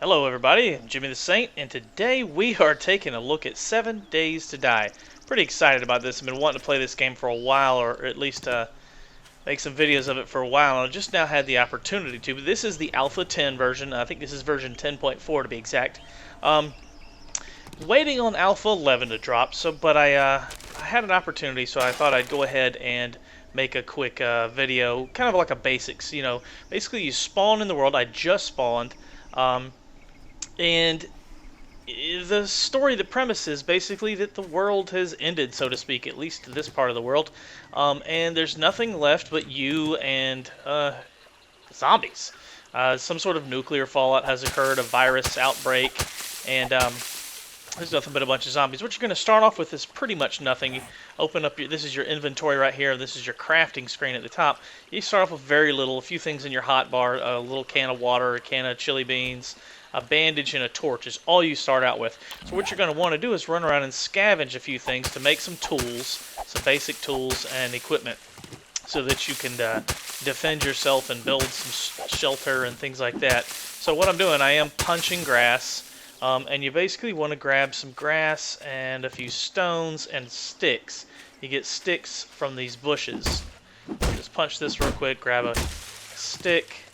Hello everybody, I'm Jimmy the Saint, and today we are taking a look at 7 Days to Die. Pretty excited about this. I've been wanting to play this game for a while, or at least make some videos of it for a while, and I just now had the opportunity to. But this is the Alpha 10 version. I think this is version 10.4 to be exact. Waiting on Alpha 11 to drop, but I had an opportunity, so I thought I'd go ahead and make a quick video, kind of like a basics. Basically you spawn in the world. I just spawned. And the story, the premise is basically that the world has ended, so to speak, at least this part of the world. And there's nothing left but you and zombies. Some sort of nuclear fallout has occurred, a virus outbreak, and there's nothing but a bunch of zombies. What you're going to start off with is pretty much nothing. You open up this is your inventory right here. This is your crafting screen at the top. You start off with very little, a few things in your hotbar, a little can of water, a can of chili beans, a bandage, and a torch is all you start out with. So what you're going to want to do is run around and scavenge a few things to make some tools, some basic tools and equipment, so that you can defend yourself and build some shelter and things like that. So what I'm doing, I am punching grass. And you basically want to grab some grass and a few stones and sticks. You get sticks from these bushes. Just punch this real quick, grab a stick,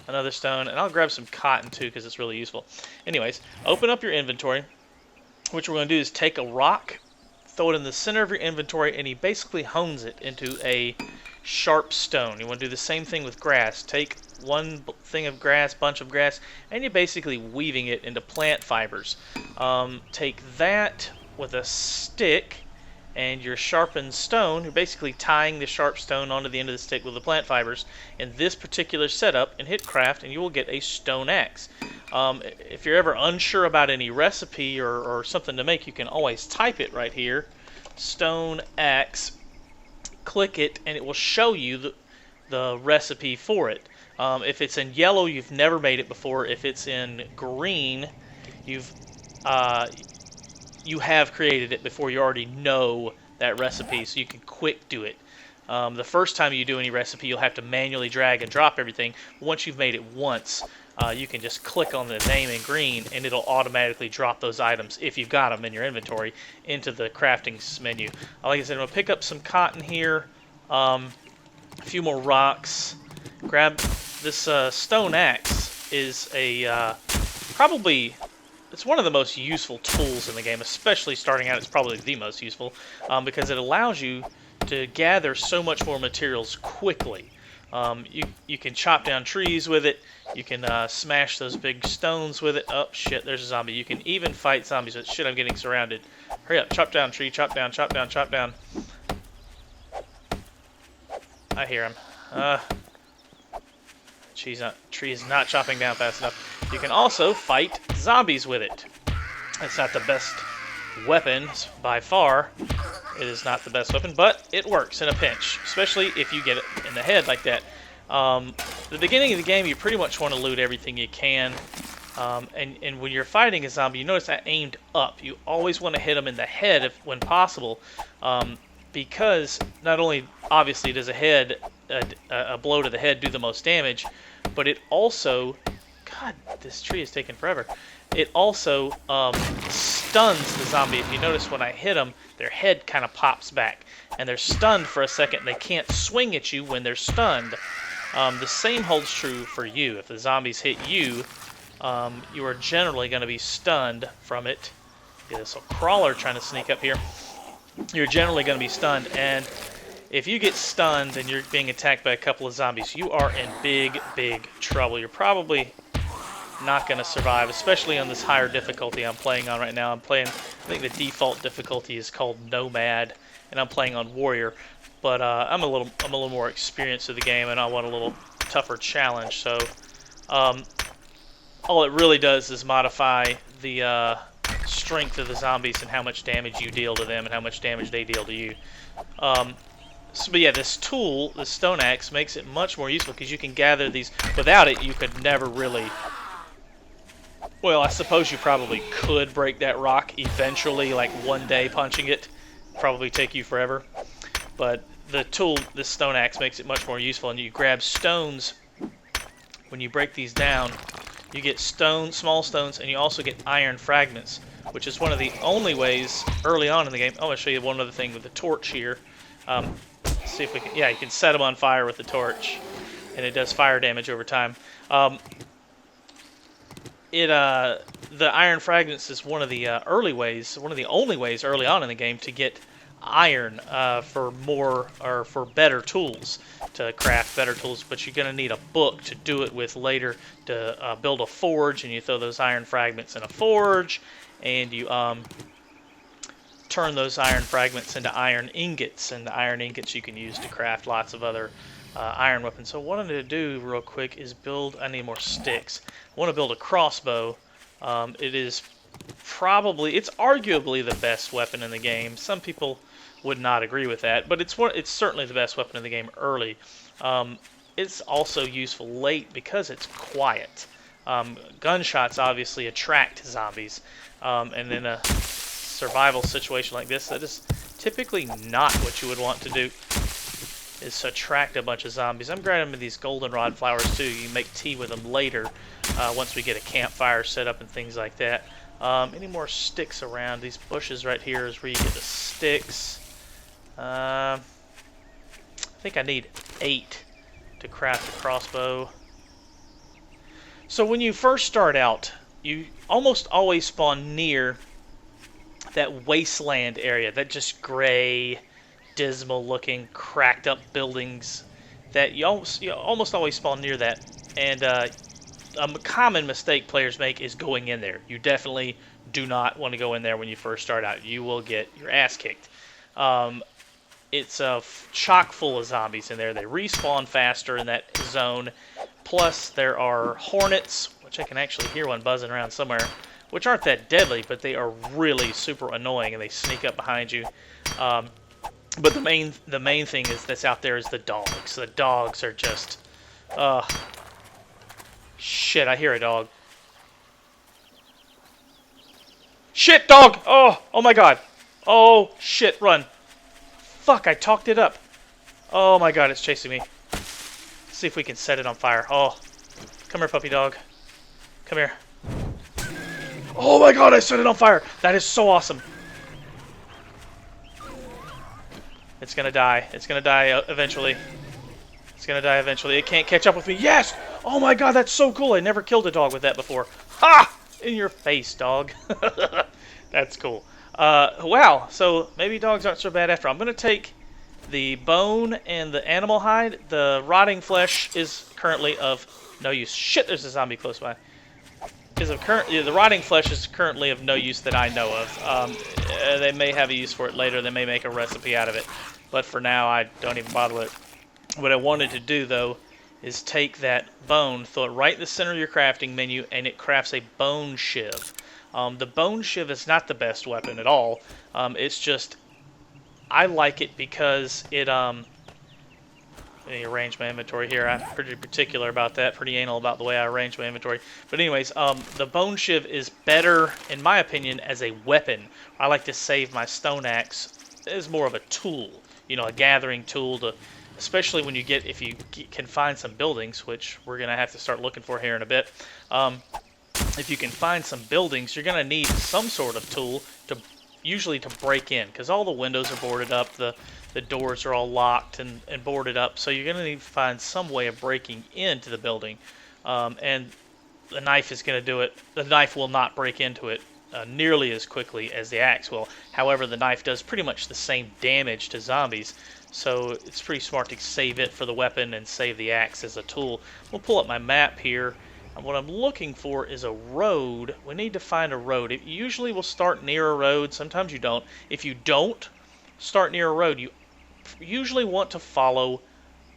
another stone, and I'll grab some cotton too because it's really useful. Anyways, open up your inventory. What we're going to do is take a rock, throw it in the center of your inventory, and he basically hones it into a sharp stone. You want to do the same thing with grass. Take one thing of grass, bunch of grass, and you're basically weaving it into plant fibers. Take that with a stick and your sharpened stone. You're basically tying the sharp stone onto the end of the stick with the plant fibers in this particular setup, and hit craft, and you will get a stone axe. If you're ever unsure about any recipe or something to make, you can always type it right here, stone axe, click it, and it will show you the recipe for it. If it's in yellow, you've never made it before. If it's in green, you have created it before. You already know that recipe, so you can quick do it. The first time you do any recipe, you'll have to manually drag and drop everything. But once you've made it once, you can just click on the name in green, and it'll automatically drop those items, if you've got them in your inventory, into the crafting menu. Like I said, I'm going to pick up some cotton here, a few more rocks. Grab this stone axe. Is probably, it's one of the most useful tools in the game, especially starting out. It's probably the most useful because it allows you to gather so much more materials quickly. You can chop down trees with it. You can smash those big stones with it. Oh shit, there's a zombie. You can even fight zombies with shit. I'm getting surrounded. Hurry up, chop down tree, chop down, chop down, chop down. I hear him. Tree is not chopping down fast enough. You can also fight zombies with it. It's not the best weapon by far. It is not the best weapon, but it works in a pinch, especially if you get it in the head like that. The beginning of the game, you pretty much want to loot everything you can. And when you're fighting a zombie, you notice I aimed up. You always want to hit them in the head when possible. Because not only, obviously, does a blow to the head do the most damage, but it also, God, this tree is taking forever. It also stuns the zombie. If you notice, when I hit them, their head kind of pops back, and they're stunned for a second, and they can't swing at you when they're stunned. The same holds true for you. If the zombies hit you, you are generally going to be stunned from it. Get this little crawler trying to sneak up here. You're generally going to be stunned, and if you get stunned and you're being attacked by a couple of zombies, you are in big, big trouble. You're probably not going to survive, especially on this higher difficulty I'm playing on right now. I think the default difficulty is called Nomad, and I'm playing on Warrior. But I'm a little more experienced with the game, and I want a little tougher challenge. So all it really does is modify the strength of the zombies and how much damage you deal to them and how much damage they deal to you. But yeah, this tool, the stone axe, makes it much more useful because you can gather these. Without it, you could never really. Well, I suppose you probably could break that rock eventually, like one day punching it. Probably take you forever. But the tool, this stone axe, makes it much more useful. And you grab stones. When you break these down, You get stone, small stones, and you also get iron fragments, which is one of the only ways early on in the game. I'm going to show you one other thing with the torch here. See if we can. Yeah, you can set them on fire with the torch, and it does fire damage over time. The iron fragments is one of the early ways, one of the only ways early on in the game to get iron for better tools, to craft better tools. But you're going to need a book to do it with later to build a forge, and you throw those iron fragments in a forge, and you turn those iron fragments into iron ingots, and the iron ingots you can use to craft lots of other iron weapons. So what I'm going to do real quick is I need more sticks. I want to build a crossbow. It's arguably the best weapon in the game. Some people would not agree with that, but it's certainly the best weapon in the game early. It's also useful late because it's quiet. Gunshots obviously attract zombies, and in a survival situation like this, that is typically not what you would want to do, is to attract a bunch of zombies. I'm grabbing these goldenrod flowers too. You make tea with them later once we get a campfire set up and things like that. Any more sticks around? These bushes right here is where you get the sticks. I think I need 8 to craft a crossbow. So when you first start out, you almost always spawn near that wasteland area, that just gray, dismal looking, cracked up buildings. That you almost always spawn near that. And a common mistake players make is going in there. You definitely do not want to go in there when you first start out. You will get your ass kicked. It's chock full of zombies in there. They respawn faster in that zone. Plus, there are hornets, which I can actually hear one buzzing around somewhere, which aren't that deadly, but they are really super annoying, and they sneak up behind you. But the main thing that's out there is the dogs. The dogs are just... shit, I hear a dog. Shit, dog! Oh my god. Oh, shit, run. Fuck, I talked it up. Oh my god, it's chasing me. Let's see if we can set it on fire. Oh, come here, puppy dog. Come here. Oh my god, I set it on fire. That is so awesome. It's gonna die. It's gonna die eventually. It's gonna die eventually. It can't catch up with me. Yes! Oh my god, that's so cool. I never killed a dog with that before. Ha! In your face, dog. That's cool. Wow, so maybe dogs aren't so bad after all. I'm gonna take the bone and the animal hide. The rotting flesh is currently of no use. Shit, there's a zombie close by. The rotting flesh is currently of no use that I know of. They may have a use for it later. They may make a recipe out of it. But for now, I don't even bother with it. What I wanted to do, though, is take that bone, throw it right in the center of your crafting menu, and it crafts a bone shiv. The bone shiv is not the best weapon at all. It's just, I like it because it, let me arrange my inventory here. I'm pretty particular about that, pretty anal about the way I arrange my inventory. But anyways, the bone shiv is better, in my opinion, as a weapon. I like to save my stone axe as more of a tool, you know, a gathering tool to, especially when if you can find some buildings, which we're gonna have to start looking for here in a bit. If you can find some buildings, you're gonna need some sort of tool usually to break in, because all the windows are boarded up, the doors are all locked and boarded up, so you're going to need to find some way of breaking into the building, and the knife is going to do it. The knife will not break into it nearly as quickly as the axe will. However, the knife does pretty much the same damage to zombies, so it's pretty smart to save it for the weapon and save the axe as a tool. We'll pull up my map here. And what I'm looking for is a road. We need to find a road. It usually will start near a road. Sometimes you don't. If you don't start near a road, you usually want to follow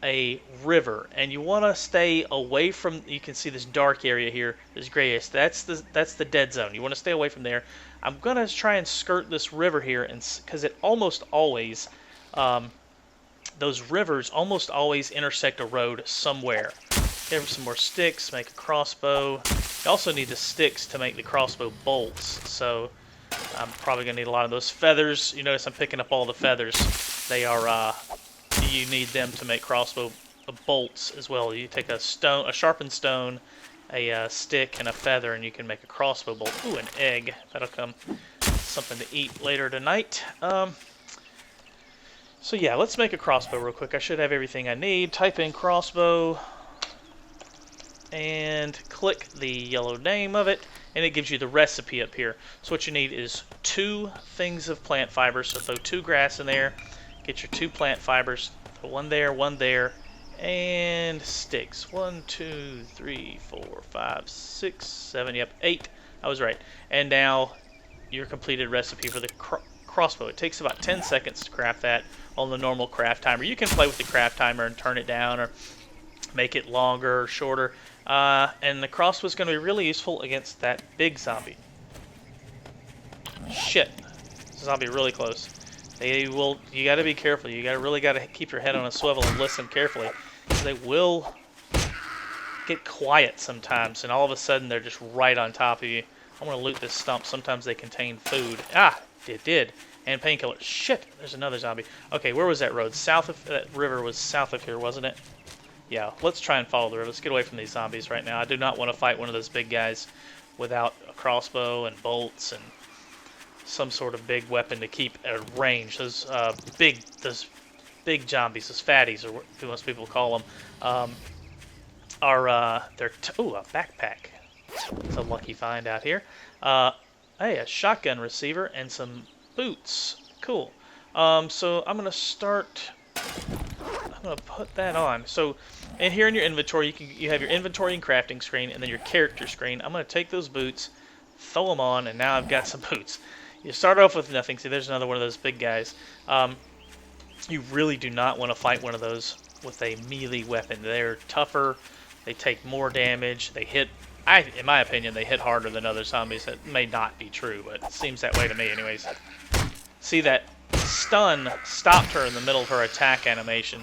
a river, and you want to stay away from. You can see this dark area here, this grayish. That's the dead zone. You want to stay away from there. I'm gonna try and skirt this river here, and because it almost always, those rivers almost always intersect a road somewhere. Give some more sticks, make a crossbow. You also need the sticks to make the crossbow bolts, so I'm probably going to need a lot of those feathers. You notice I'm picking up all the feathers. They are, you need them to make crossbow bolts as well. You take a sharpened stone, stick and a feather, and you can make a crossbow bolt. Ooh, an egg. That'll come something to eat later tonight. So yeah, let's make a crossbow real quick. I should have everything I need. Type in crossbow and click the yellow name of it, and it gives you the recipe up here. So what you need is 2 things of plant fibers. So throw 2 grass in there, get your 2 plant fibers, put one there, and sticks. 1, 2, 3, 4, 5, 6, 7, yep, 8. I was right. And now your completed recipe for the crossbow. It takes about 10 seconds to craft that on the normal craft timer. You can play with the craft timer and turn it down or make it longer or shorter. And the crossbow is going to be really useful against that big zombie. Shit. Zombie really close. You got to be careful. You really got to keep your head on a swivel and listen carefully. They will get quiet sometimes, and all of a sudden they're just right on top of you. I want to loot this stump. Sometimes they contain food. Ah, it did. And painkillers. Shit, there's another zombie. Okay, where was that road? That river was south of here, wasn't it? Yeah, let's try and follow the river. Let's get away from these zombies right now. I do not want to fight one of those big guys without a crossbow and bolts and some sort of big weapon to keep at range. Those big zombies, those fatties, or what most people call them, they're ooh, a backpack. It's a lucky find out here. Hey, a shotgun receiver and some boots. Cool. So I'm gonna put that on. So, and here in your inventory, you have your inventory and crafting screen, and then your character screen. I'm gonna take those boots, throw them on, and now I've got some boots. You start off with nothing. See, there's another one of those big guys. You really do not want to fight one of those with a melee weapon. They're tougher. They take more damage. They hit. In my opinion, they hit harder than other zombies. That may not be true, but it seems that way to me anyways. See, that stun stopped her in the middle of her attack animation.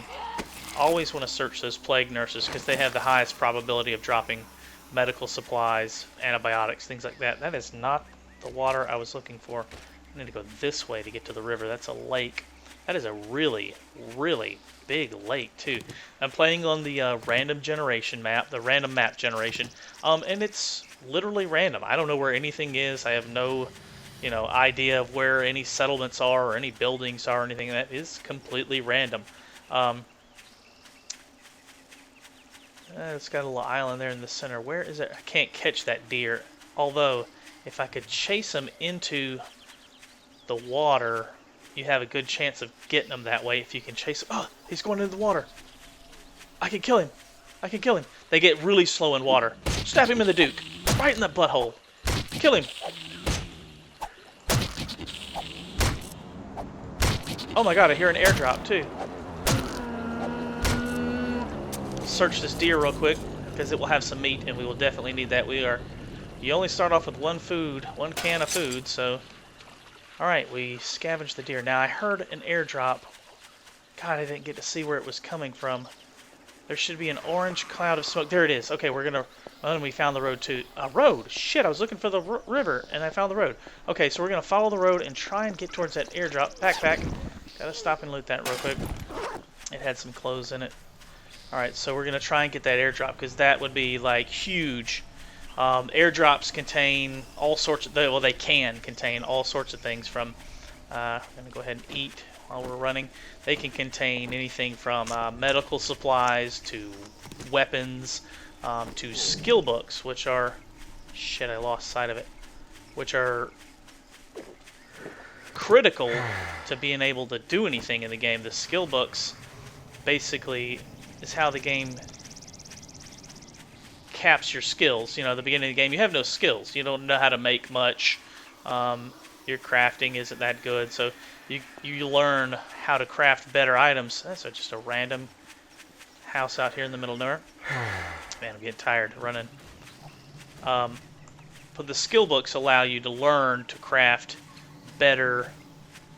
Always want to search those plague nurses because they have the highest probability of dropping medical supplies, antibiotics, things like that. That is not the water I was looking for. I need to go this way to get to the river. That's a lake. That is a really, really big lake, too. I'm playing on the random generation map, the random map generation, and it's literally random. I don't know where anything is. I have no, idea of where any settlements are or any buildings are or anything. That is completely random. It's got a little island there in the center. Where is it? I can't catch that deer. Although, if I could chase him into the water, you have a good chance of getting him that way if you can chase him. Oh, he's going into the water. I can kill him. I can kill him. They get really slow in water. Stab him in the duke. Right in the butthole. Kill him. Oh my god, I hear an airdrop too. Search this deer real quick because it will have some meat and we will definitely need that. You only start off with one can of food, so alright, we scavenged the deer. Now I heard an airdrop. God, I didn't get to see where it was coming from. There should be an orange cloud of smoke. There it is. Okay, and we found the road too. A road? Shit, I was looking for the river and I found the road. Okay, so we're gonna follow the road and try and get towards that airdrop. Backpack. Gotta stop and loot that real quick. It had some clothes in it. Alright, so we're going to try and get that airdrop because that would be like huge. Airdrops contain all sorts of, they can contain all sorts of things from, I'm going to go ahead and eat while we're running. They can contain anything from medical supplies to weapons to skill books, which are, shit, I lost sight of it, which are critical to being able to do anything in the game. The skill books basically is how the game caps your skills. At the beginning of the game, you have no skills. You don't know how to make much. Your crafting isn't that good, so you learn how to craft better items. That's just a random house out here in the middle of nowhere. Man, I'm getting tired running. But the skill books allow you to learn to craft better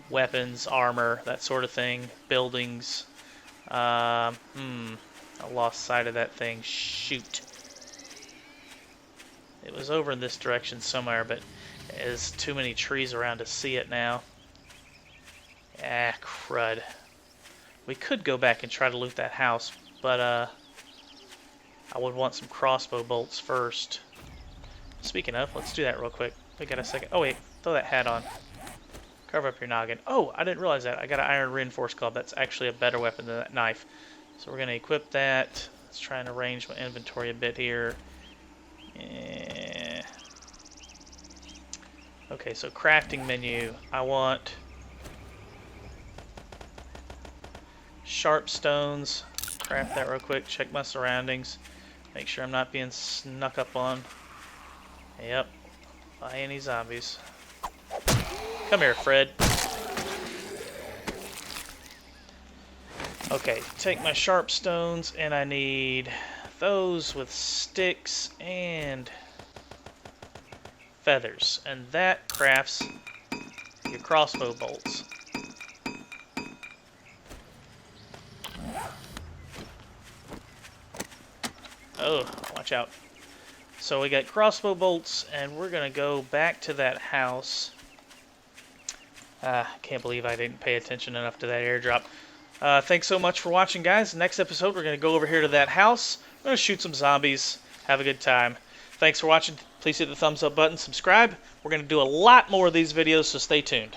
weapons, armor, that sort of thing, buildings. I lost sight of that thing. Shoot. It was over in this direction somewhere, but there's too many trees around to see it now. Ah, crud. We could go back and try to loot that house, but I would want some crossbow bolts first. Speaking of, let's do that real quick. We got a second. Oh wait, throw that hat on. Cover up your noggin. Oh, I didn't realize that. I got an iron reinforced club. That's actually a better weapon than that knife. So we're going to equip that. Let's try and arrange my inventory a bit here. Yeah. Okay, so crafting menu. I want sharp stones. Craft that real quick. Check my surroundings. Make sure I'm not being snuck up on. Yep. By any zombies. Come here, Fred. Okay, take my sharp stones, and I need those with sticks and feathers. And that crafts your crossbow bolts. Oh, watch out. So we got crossbow bolts, and we're going to go back to that house. Can't believe I didn't pay attention enough to that airdrop. Thanks so much for watching, guys. Next episode, we're going to go over here to that house. We're going to shoot some zombies. Have a good time. Thanks for watching. Please hit the thumbs up button. Subscribe. We're going to do a lot more of these videos, so stay tuned.